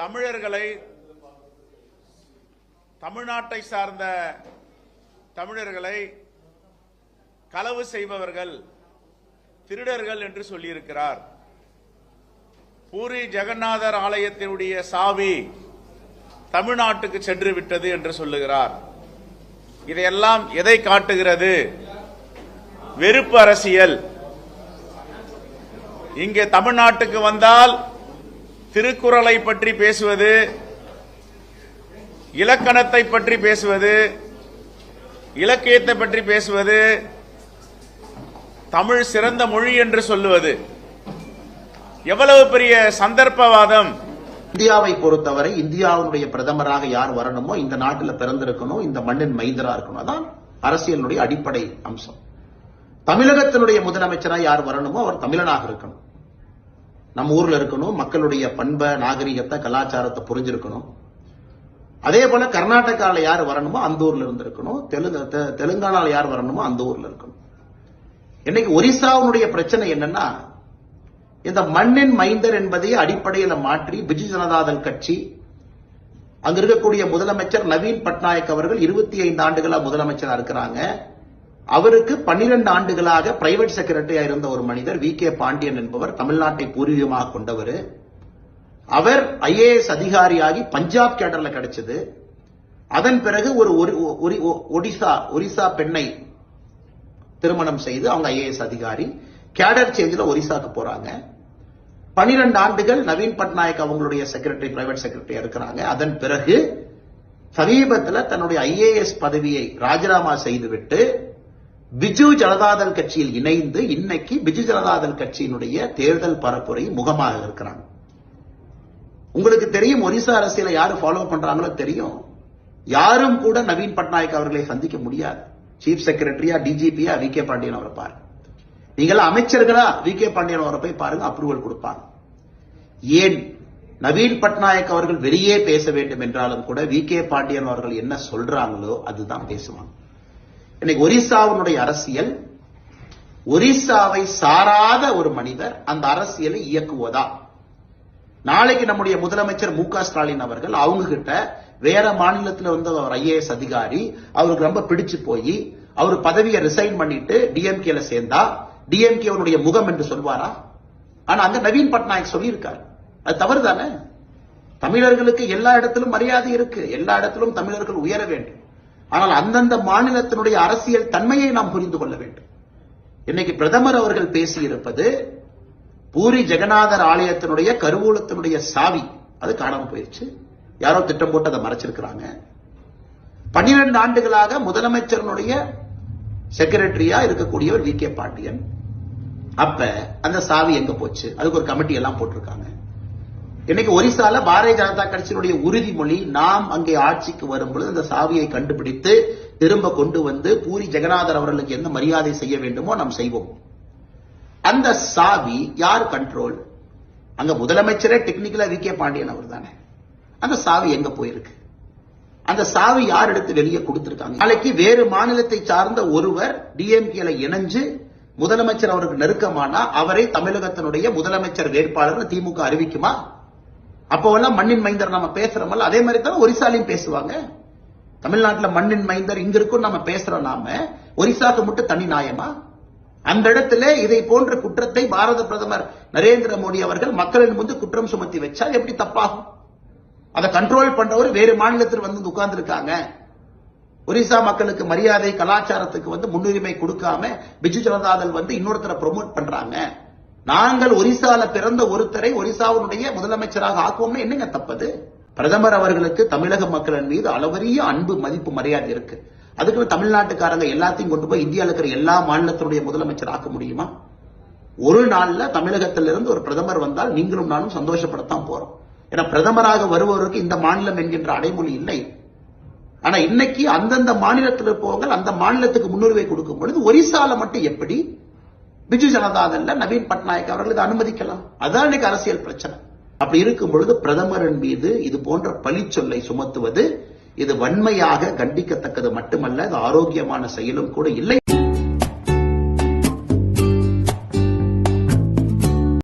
தமிழர்களை, தமிழ்நாட்டை சார்ந்த தமிழர்களை களவு செய்பவர்கள், திருடர்கள் என்று சொல்லியிருக்கிறார். பூரி ஜெகநாதர் ஆலயத்தினுடைய சாவி தமிழ்நாட்டுக்கு சென்று விட்டது என்று சொல்லுகிறார். இதையெல்லாம் எதை காட்டுகிறது? வெறுப்பு அரசியல். இங்கே தமிழ்நாட்டுக்கு வந்தால் திருக்குறளை பற்றி பேசுவது, இலக்கணத்தை பற்றி பேசுவது, இலக்கியத்தை பற்றி பேசுவது, தமிழ் சிறந்த மொழி என்று சொல்லுவது எவ்வளவு பெரிய சந்தர்ப்பவாதம். இந்தியாவை பொறுத்தவரை இந்தியாவுடைய பிரதமராக யார் வரணுமோ இந்த நாட்டில் பிறந்திருக்கணும், இந்த மண்ணின் மைந்தரா இருக்கணும். அதான் அரசியலுடைய அடிப்படை அம்சம். தமிழகத்தினுடைய முதலமைச்சராக யார் வரணுமோ அவர் தமிழனாக இருக்கணும், நம்ம ஊர்ல இருக்கணும், மக்களுடைய பண்பை, நாகரிகத்தை, கலாச்சாரத்தை புரிஞ்சிருக்கணும். அதே போல கர்நாடகாவில் யார் வரணுமோ அந்த ஊர்ல இருந்து இருக்கணும், தெலுங்கானாவில் யார் வரணுமோ அந்த ஊர்ல இருக்கணும். இன்னைக்கு ஒரிசாவுடைய பிரச்சனை என்னன்னா, இந்த மண்ணின் மைந்தர் என்பதை அடிப்படையில் மாற்றி பிஜு ஜனதாதள் கட்சி, அங்க இருக்கக்கூடிய முதலமைச்சர் நவீன் பட்நாயக் அவர்கள் 25 ஆண்டுகளா முதலமைச்சரா இருக்கிறாங்க. அவருக்கு 12 ஆண்டுகளாக பிரைவேட் செக்ரட்டரியா இருந்த ஒரு மனிதர் வி கே பாண்டியன் என்பவர், தமிழ்நாட்டை பூர்வீகமாக கொண்டவர். அவர் IAS அதிகாரியாகி பஞ்சாப் கேடர்ல கிடைச்சது. அதன் பிறகு ஒரு ஒரிசா பெண்ணை திருமணம் செய்து அவங்க IAS அதிகாரி கேடர் சேஞ்சில் ஒரிசாக்கு போறாங்க. 12 ஆண்டுகள் நவீன் பட்நாயக் அவங்களுடைய செக்ரட்டரி, பிரைவேட் செக்ரட்டரியா இருக்கிறாங்க. அதன் பிறகு சமீபத்தில் தன்னுடைய IAS பதவியை ராஜினாமா செய்துவிட்டு பிஜு ஜனதாதள் கட்சியில் இணைந்து இன்னைக்கு பிஜு ஜனதாதள் கட்சியினுடைய தேர்தல் பரப்புரை முகமாக இருக்கிறாங்க. உங்களுக்கு தெரியும், ஒரிசா அரசியலை யாரு ஃபாலோ பண்றாங்களோ தெரியும். யாரும் கூட நவீன் பட்நாயக் அவர்களை சந்திக்க முடியாது. சீஃப் செக்ரட்டரியா, டிஜிபியா வி கே பாண்டியன் அவரை பாருங்க. நீங்களா அமைச்சர்களா வி கே பாண்டியன் அவரை போய் பாருங்க, அப்ரூவல் கொடுப்பாங்க. ஏன் நவீன் பட்நாயக் அவர்கள் வெளியே பேச வேண்டும் என்றாலும் கூட வி கே பாண்டியன் அவர்கள் என்ன சொல்றாங்களோ அதுதான் பேசுவாங்க. இன்னைக்கு ஒரிசாவுடைய அரசியல், ஒரிசாவை சாராத ஒரு மனிதர் அந்த அரசியலை இயக்குவதா? நாளைக்கு நம்முடைய முதலமைச்சர் மு க ஸ்டாலின் அவர்கள் அவங்க கிட்ட வேற மாநிலத்தில் வந்து அவர் IAS அதிகாரி, அவருக்கு ரொம்ப பிடிச்சு போய் அவர் பதவியை ரிசைன் பண்ணிட்டு டிஎம்கேல சேர்ந்தா டிஎம்கே முகம் என்று சொல்வாரா? ஆனா அங்க நவீன் பட்நாயக் சொல்லியிருக்காரு. அது தவறு தானே? தமிழர்களுக்கு எல்லா இடத்திலும் மரியாதை இருக்கு, எல்லா இடத்திலும் தமிழர்கள் உயர வேண்டும். ஆனால் அந்தந்த மாநிலத்தினுடைய அரசியல் தன்மையை நாம் புரிந்து கொள்ள வேண்டும். இன்னைக்கு பிரதமர் அவர்கள் பேசியிருப்பது பூரி ஜெகநாதர் ஆலயத்தினுடைய கருவூலத்தினுடைய சாவி அது காணாம போயிருச்சு. யாரோ திட்டம் போட்டு அதை மறைச்சிருக்கிறாங்க. 12 ஆண்டுகளாக முதலமைச்சருடைய செக்ரட்டரியா இருக்கக்கூடியவர் வி கே பாண்டியன். அப்ப அந்த சாவி எங்க போச்சு? அதுக்கு ஒரு கமிட்டி எல்லாம் போட்டிருக்காங்க. இன்னைக்கு ஒரிசால பாரதிய ஜனதா கட்சியினுடைய உறுதிமொழி, நாம் அங்கே ஆட்சிக்கு வரும்பொழுது அந்த சாவியை கண்டுபிடித்து திரும்ப கொண்டு வந்து பூரி ஜெகநாதர் அவர்களுக்கு என்ன மரியாதை செய்ய வேண்டுமோ நாம் செய்வோம். அந்த சாவி யார் கண்ட்ரோல்? அங்க முதலமைச்சரே டெக்னிக்கலா வி கே பாண்டியன் அவர் தானே. அந்த சாவி எங்க போயிருக்கு? அந்த சாவி யார் எடுத்து வெளியே கொடுத்திருக்காங்க? நாளைக்கு வேறு மாநிலத்தை சார்ந்த ஒருவர் டிஎம்கேல இணைஞ்சு முதலமைச்சர் அவருக்கு நெருக்கமானா அவரை தமிழகத்தினுடைய முதலமைச்சர் வேட்பாளர் திமுக அறிவிக்குமா? அப்போவெல்லாம் மண்ணின் மைந்தர் நம்ம பேசுறோம்ல, அதே மாதிரி தான் ஒரிசாலையும் பேசுவாங்க. தமிழ்நாட்டில் மண்ணின் மைந்தர் இங்க இருக்கும் நம்ம பேசுறோம். நாம ஒரிசாக்கு மட்டும் தனி நியாயமா? அந்த இடத்துல இதை போன்ற குற்றத்தை பாரத பிரதமர் நரேந்திர மோடி அவர்கள் மக்களின் முன்பு குற்றம் சுமத்தி வச்சா எப்படி தப்பாகும்? அதை கண்ட்ரோல் பண்றவர் வேறு மாநிலத்தில் வந்து உட்கார்ந்து இருக்காங்க. ஒரிசா மக்களுக்கு மரியாதை, கலாச்சாரத்துக்கு வந்து முன்னுரிமை கொடுக்காம பிஜு ஜனதாதள் வந்து இன்னொருத்தரை ப்ரொமோட் பண்றாங்க. நாங்கள் ஒரிசால பிறந்த ஒருத்தரை ஒரிசாவுடைய முதலமைச்சராக ஆக்குவோம்னா என்னங்க தப்பது? பிரதமர் அவர்களுக்கு தமிழக மக்களின் மீது அளவரிய அன்பு, மதிப்பு, மரியாதை இருக்கு. அதுக்கு தமிழ்நாட்டுக்காரங்க எல்லாத்தையும் கொண்டு போய் இந்தியாவில் இருக்கிற எல்லா மாநிலத்தினுடைய முதலமைச்சர் ஆக்க முடியுமா? ஒரு நாள்ல தமிழகத்திலிருந்து ஒரு பிரதமர் வந்தால் நீங்களும் நானும் சந்தோஷப்படத்தான் போறோம். ஏன்னா பிரதமராக வருபவருக்கு இந்த மாநிலம் என்கின்ற அடைமொழி இல்லை. ஆனா இன்னைக்கு அந்தந்த மாநிலத்தில் இருப்பவங்க அந்த மாநிலத்துக்கு முன்னுரிமை கொடுக்கும் பொழுது ஒரிசால மட்டும் எப்படி பிஜு ஜனதாதள்ல நவீன் பட்நாயக் அவர்களுக்கு அனுமதிக்கலாம்? அதான் இன்னைக்கு அரசியல் பிரச்சனை. அப்படி இருக்கும் பொழுது பிரதமரின் மீது இது போன்ற பழி சொல்லை சுமத்துவது இது வன்மையாக கண்டிக்கத்தக்கது மட்டுமல்ல, இது ஆரோக்கியமான செயலும் கூட இல்லை.